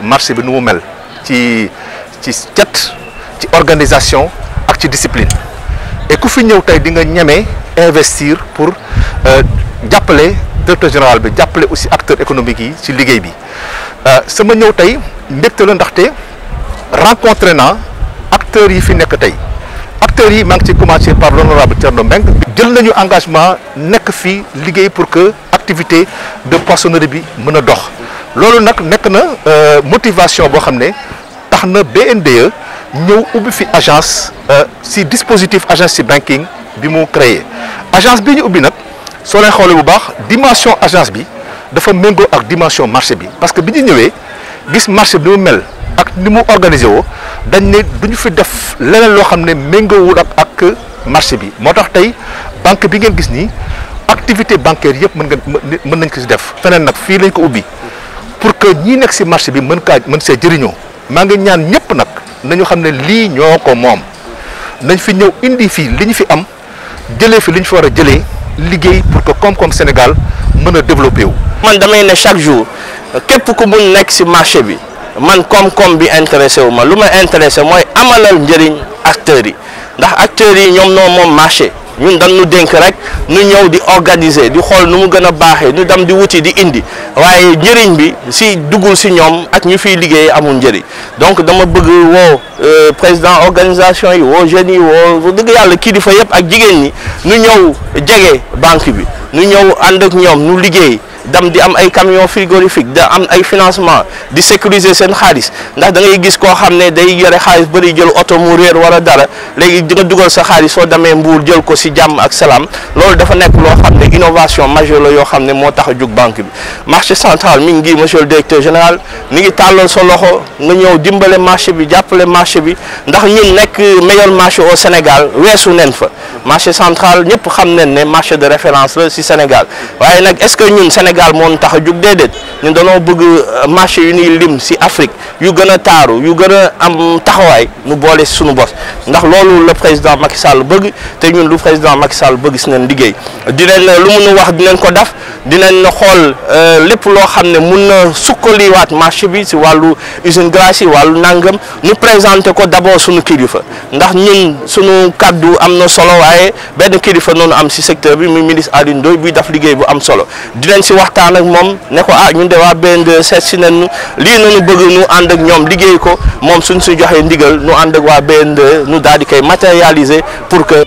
marché bi nu mu mel ci cet ci organisation ak ci discipline et ku fi ñëw tey di nga ñeme investir pour jàppale directeur général bi jàppale aussi acteurs économiques yi ci liggéey bi sama ñëw tey mbégte la ndaxte rencontré naa acteurs yi fi nekk tey acteurs yi maa ngi ci commencé par l'honorable Thierno Mbengue jël nañu engagement nekk fii liggéey pour que activité de poissonnerie bi mën a dox loolu nag nekk na motivation boo xam ne tax na BNDE ñëw ubbi fi agence si dispositif agence si banking bi mu créé agence bi ñu ubbi nag soo leen xoolee bu baax dimension agence bi dafa méngoo ak dimension marché bi parce que bi ñu ñëwee gis marché bi mu mel ak ni mu organisé woo dañ ne duñu fi def leneen loo xam ne méngoowul ak marché bi moo tax tey banque bi ngeen gis nii activité bancaire yëpp mën nañ ko si def feneen nag fii lañ ko ubbi pour que ñii nekk si marché bi mën see jëriñoo maa ngi ñaan ñëpp nag nañu xam ne lii ñoo ko moom nañ fi ñëw indi fii li ñu fi am jëlee fi li ñu fi war a jëlee liggéey pour que koom-koom Sénégal mën a développé wu. man damay ne chaque jour képp ku mun nekk si marché bi man koom-koom bi intéressé wu ma lu ma intéressé mooy amalal njëriñ acteurs yi ndax acteurs yi ñoom noo moom marché ñun dañu dénk rek ñu ñëw di organiser di xool nu mu gën a baaxee ñu dem di wuti di indi waaye njëriñ bi si duggul si ñoom ak ñu fiy liggéey amul njëriñ donc dama bëgg woo président organisation yi woo jeunes yi woo dëgg yàlla kilifa yëpp ak jigéen ñi ñu ñëw jege banque bi ñu ñëw ànd ak ñoom ñu liggéey dam di am ay camion frigorifique da am ay financement di sécuriser seen xaalis ndax da ngay gis koo xam ne day yore xaalis bëri jël oto mu réer wala dara léegi di nga dugal sa xaalis soo demee Mbuur jël ko si jàmm ak salaam loolu dafa nekk loo xam ne innovation majeure la yoo xam ne moo tax a jug banque bi marché central mi ngi monsieur le directeur général mi ngi tàllal sa loxo nga ñëw dimbale marché bi jàppale marché bi ndax ñun nekk meilleur marché au Sénégal weesu nen fa marché central ñëpp xam nañ ne marché de référence la si Sénégal waaye nag est-ce que ñun Sénégal moo tax a jug déedéet ñun dañoo bëgg marché yu ñuy lim si Afrique yu gën a taaru yu gën a am taxawaay nu boole si suñu bos ndax loolu le président Macky Sall bëgg te ñun lu président Macky Sall bëgg si nañ liggéey dinañ lu mun a wax dinañ ko def dinañ xool lépp loo xam ne mun na sukkaliwaat marché bi si wàllu usine glace yi wàllu nangam ñu présenté ko d'abord suñu kilifa ndax ñun suñu kaddu am na solo waaye benn kilifa noonu am si secteur bi muy ministre Alioune Ndoye buy def liggéey bu am solo dinañ si waxtaan ak moom ne ko ñun de waa BNDE seet si nañu lii nañu bëgg nu ànd ak ñoom liggéey ko moom suñ si joxee ndigal nu ànd ak waa BNDE nu daal di koy matérialiser pour que